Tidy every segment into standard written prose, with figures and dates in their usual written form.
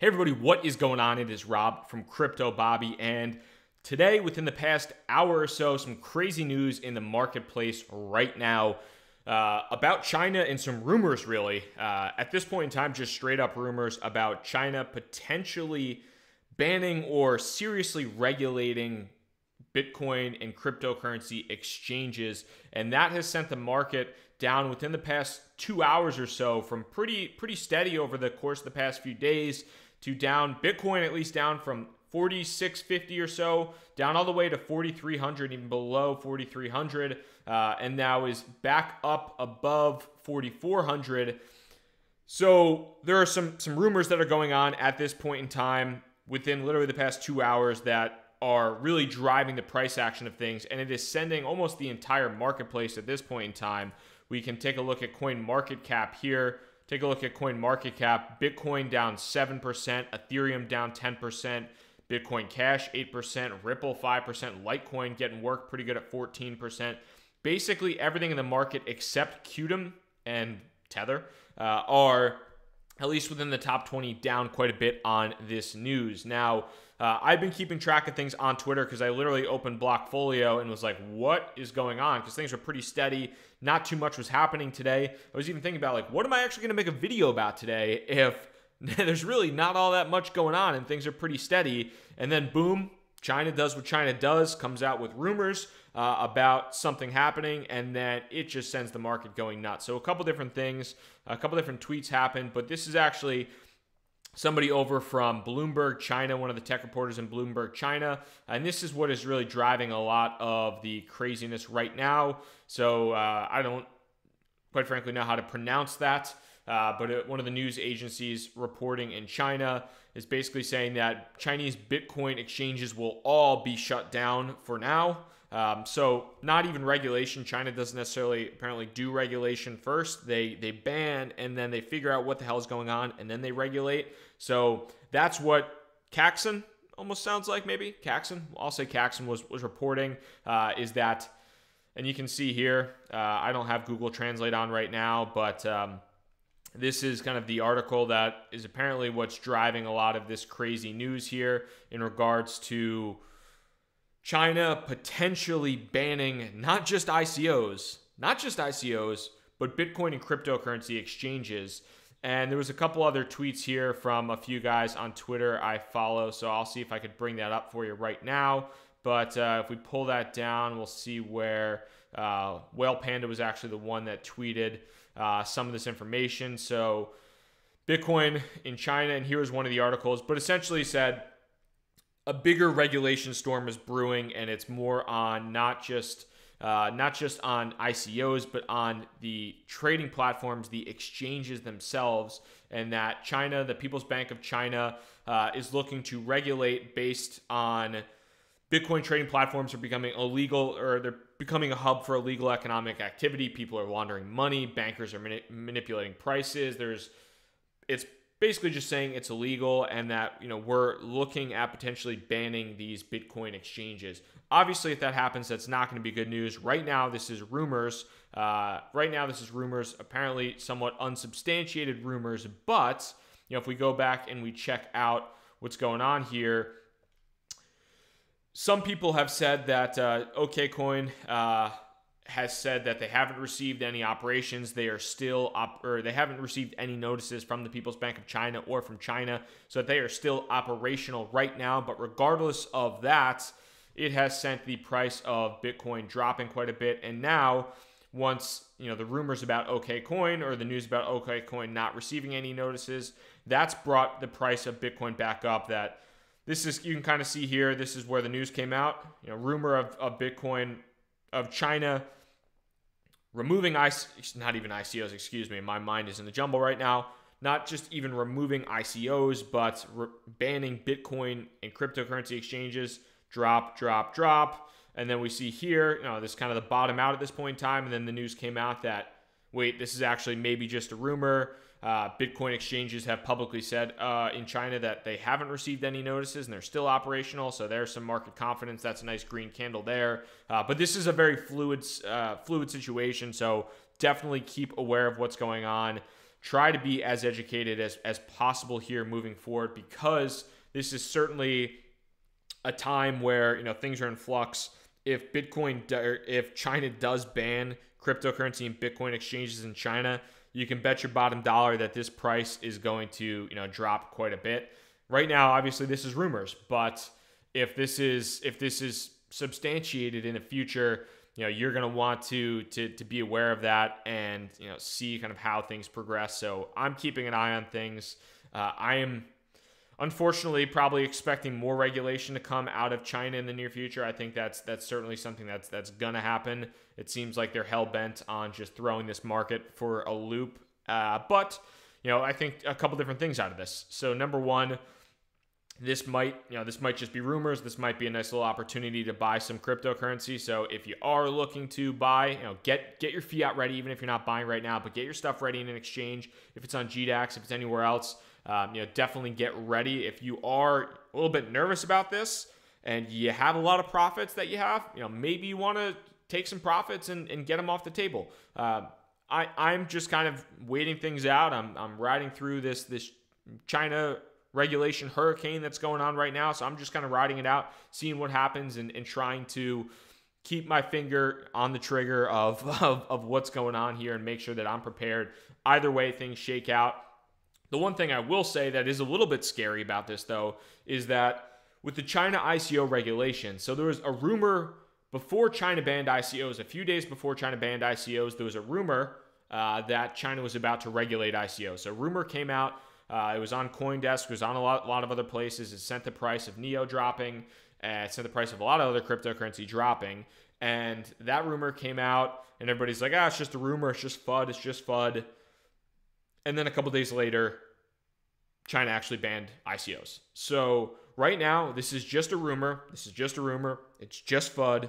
Hey everybody, what is going on? It is Rob from Crypto Bobby, and today, within the past hour or so, some crazy news in the marketplace right now about China and some rumors, really. At this point in time, just straight up rumors about China potentially banning or seriously regulating Bitcoin and cryptocurrency exchanges, and that has sent the market down within the past 2 hours or so from pretty steady over the course of the past few days to down, Bitcoin at least down from 4650 or so down all the way to 4300, even below 4300, and now is back up above 4400. So there are some rumors that are going on at this point in time within literally the past 2 hours that are really driving the price action of things, and it is sending almost the entire marketplace at this point in time. We can take a look at CoinMarketCap here. Take a look at CoinMarketCap. Bitcoin down 7%, Ethereum down 10%, Bitcoin Cash 8%, Ripple 5%, Litecoin getting work pretty good at 14%. Basically everything in the market except Qtum and Tether are at least within the top 20 down quite a bit on this news. Now, I've been keeping track of things on Twitter because I literally opened Blockfolio and was like, what is going on? Because things were pretty steady. Not too much was happening today. I was even thinking about, like, what am I actually going to make a video about today if there's really not all that much going on and things are pretty steady? And then, boom, China does what China does, comes out with rumors about something happening, and then it just sends the market going nuts. So a couple different things, a couple different tweets happened, but this is actually somebody over from Bloomberg China, one of the tech reporters in Bloomberg China, and this is what is really driving a lot of the craziness right now. So I don't, quite frankly, know how to pronounce that, but one of the news agencies reporting in China is basically saying that Chinese Bitcoin exchanges will all be shut down for now. So not even regulation. China doesn't necessarily apparently do regulation first. They ban and then they figure out what the hell is going on and then they regulate. So that's what Caxon almost sounds like, maybe. Caxon, I'll say Caxon was reporting, is that, and you can see here, I don't have Google Translate on right now, but this is kind of the article that is apparently what's driving a lot of this crazy news here in regards to China potentially banning not just ICOs, but Bitcoin and cryptocurrency exchanges. And there was a couple other tweets here from a few guys on Twitter I follow, so I'll see if I could bring that up for you right now. But if we pull that down, we'll see where Whale Panda was actually the one that tweeted some of this information. So Bitcoin in China, and here's one of the articles, but essentially said a bigger regulation storm is brewing, and it's more on not just on ICOs, but on the trading platforms, the exchanges themselves, and that China, the People's Bank of China, is looking to regulate based on Bitcoin trading platforms are becoming illegal, or they're becoming a hub for illegal economic activity. People are laundering money. Bankers are manipulating prices. It's basically just saying it's illegal, and that, you know, we're looking at potentially banning these Bitcoin exchanges. Obviously, if that happens, that's not going to be good news. Right now, this is rumors. Apparently somewhat unsubstantiated rumors. But, you know, if we go back and we check out what's going on here, some people have said that OKCoin has said that they haven't received any operations. They are still they haven't received any notices from the People's Bank of China or from China, so that they are still operational right now. But regardless of that, it has sent the price of Bitcoin dropping quite a bit. And now, once, you know, the rumors about OKCoin or the news about OKCoin not receiving any notices, that's brought the price of Bitcoin back up. That this is, you can kind of see here, this is where the news came out. You know, rumor of Bitcoin, of China removing not even ICOs, excuse me, my mind is in the jumble right now. Not just even removing ICOs, but banning Bitcoin and cryptocurrency exchanges. Drop. And then we see here, you know, this kind of the bottom out at this point in time. And then the news came out that, wait, this is actually maybe just a rumor. Bitcoin exchanges have publicly said in China that they haven't received any notices and they're still operational. So there's some market confidence. That's a nice green candle there. But this is a very fluid situation. So definitely keep aware of what's going on. try to be as educated as possible here moving forward, because this is certainly a time where, you know, things are in flux. If China does ban cryptocurrency and Bitcoin exchanges in China, you can bet your bottom dollar that this price is going to, you know, drop quite a bit. Right now, obviously, this is rumors, but if this is substantiated in the future, you know, you're going to want to be aware of that and, you know, see kind of how things progress. So I'm keeping an eye on things. I am unfortunately probably expecting more regulation to come out of China in the near future. I think that's certainly something that's going to happen. It seems like they're hell-bent on just throwing this market for a loop. But, you know, I think a couple different things out of this. So number one, this might just be rumors. This might be a nice little opportunity to buy some cryptocurrency. So if you are looking to buy, you know, get your fiat ready, even if you're not buying right now, but get your stuff ready in an exchange. If it's on GDAX, if it's anywhere else, you know, definitely get ready. If you are a little bit nervous about this and you have a lot of profits that you have, you know, maybe you want to take some profits and get them off the table. I'm just kind of waiting things out. I'm riding through this China regulation hurricane that's going on right now. So I'm just kind of riding it out, seeing what happens and trying to keep my finger on the trigger of what's going on here and make sure that I'm prepared. Either way things shake out. The one thing I will say that is a little bit scary about this, though, is that with the China ICO regulation, so there was a rumor before China banned ICOs, a few days before China banned ICOs, there was a rumor that China was about to regulate ICOs. So a rumor came out. It was on CoinDesk. It was on a lot of other places. It sent the price of NEO dropping. It sent the price of a lot of other cryptocurrency dropping. And that rumor came out, and everybody's like, it's just a rumor. It's just FUD. It's just FUD. And then a couple days later, China actually banned ICOs. So right now, this is just a rumor. This is just a rumor. It's just FUD.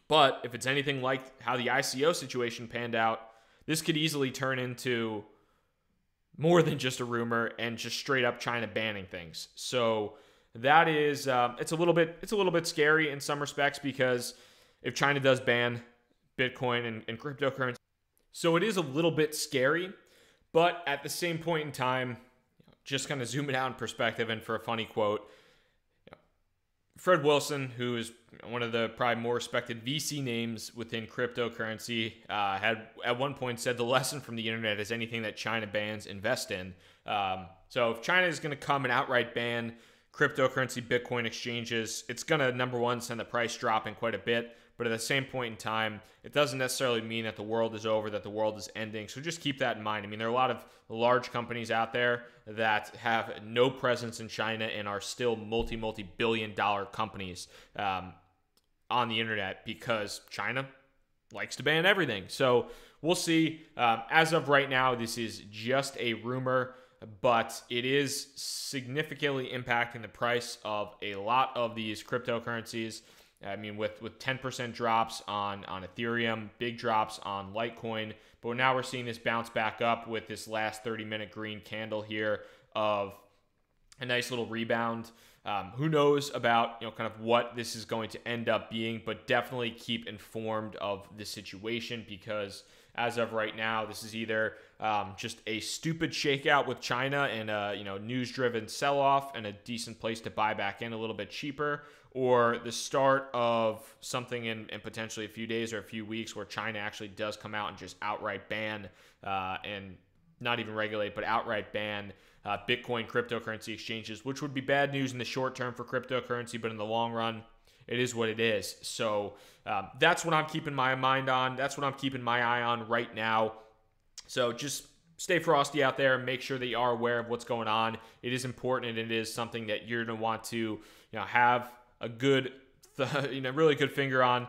But if it's anything like how the ICO situation panned out, this could easily turn into more than just a rumor and just straight up China banning things. So that is it's a little bit scary in some respects, because if China does ban Bitcoin and cryptocurrency, so it is a little bit scary. But at the same point in time, just kind of zoom it out in perspective, and for a funny quote, Fred Wilson, who is one of the probably more respected VC names within cryptocurrency, had at one point said the lesson from the internet is anything that China bans, invest in. So if China is going to come and outright ban cryptocurrency Bitcoin exchanges, it's going to, number one, send the price dropping quite a bit. But at the same point in time, it doesn't necessarily mean that the world is over, that the world is ending. So just keep that in mind. I mean, there are a lot of large companies out there that have no presence in China and are still multi-billion-dollar companies on the internet, because China likes to ban everything. So we'll see. As of right now, this is just a rumor, but it is significantly impacting the price of a lot of these cryptocurrencies. I mean, with 10% drops on Ethereum, big drops on Litecoin, but now we're seeing this bounce back up with this last 30-minute green candle here of a nice little rebound. Who knows about, you know, kind of what this is going to end up being, but definitely keep informed of the situation, because as of right now, this is either just a stupid shakeout with China and a news-driven sell-off and a decent place to buy back in a little bit cheaper, or the start of something in potentially a few days or a few weeks where China actually does come out and just outright ban and not even regulate, but outright ban Bitcoin cryptocurrency exchanges, which would be bad news in the short term for cryptocurrency, but in the long run, it is what it is. So that's what I'm keeping my mind on. That's what I'm keeping my eye on right now. So just stay frosty out there and make sure that you are aware of what's going on. It is important, and it is something that you're going to want to have a good, really good finger on.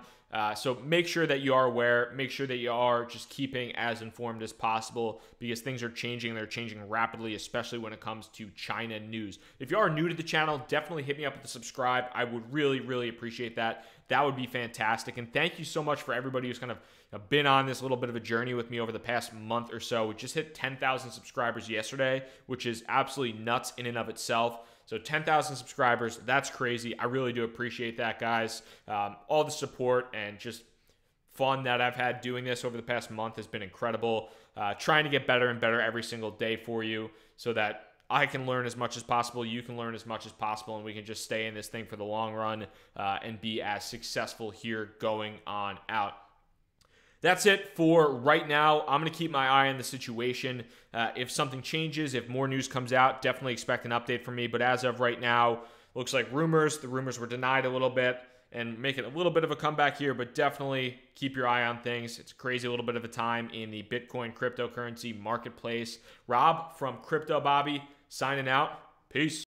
So make sure that you are aware. Make sure that you are just keeping as informed as possible, because things are changing. They're changing rapidly, especially when it comes to China news. If you are new to the channel, definitely hit me up with the subscribe. I would really, really appreciate that. That would be fantastic. And thank you so much for everybody who's kind of been on this little bit of a journey with me over the past month or so. We just hit 10,000 subscribers yesterday, which is absolutely nuts in and of itself. So 10,000 subscribers, that's crazy. I really do appreciate that, guys. All the support and just fun that I've had doing this over the past month has been incredible. trying to get better and better every single day for you so that I can learn as much as possible, you can learn as much as possible, and we can just stay in this thing for the long run and be as successful here going on out. That's it for right now. I'm going to keep my eye on the situation. If something changes, if more news comes out, definitely expect an update from me. But as of right now, looks like the rumors were denied a little bit and making a little bit of a comeback here, but definitely keep your eye on things. It's a crazy little bit of a time in the Bitcoin cryptocurrency marketplace. Rob from Crypto Bobby signing out. Peace.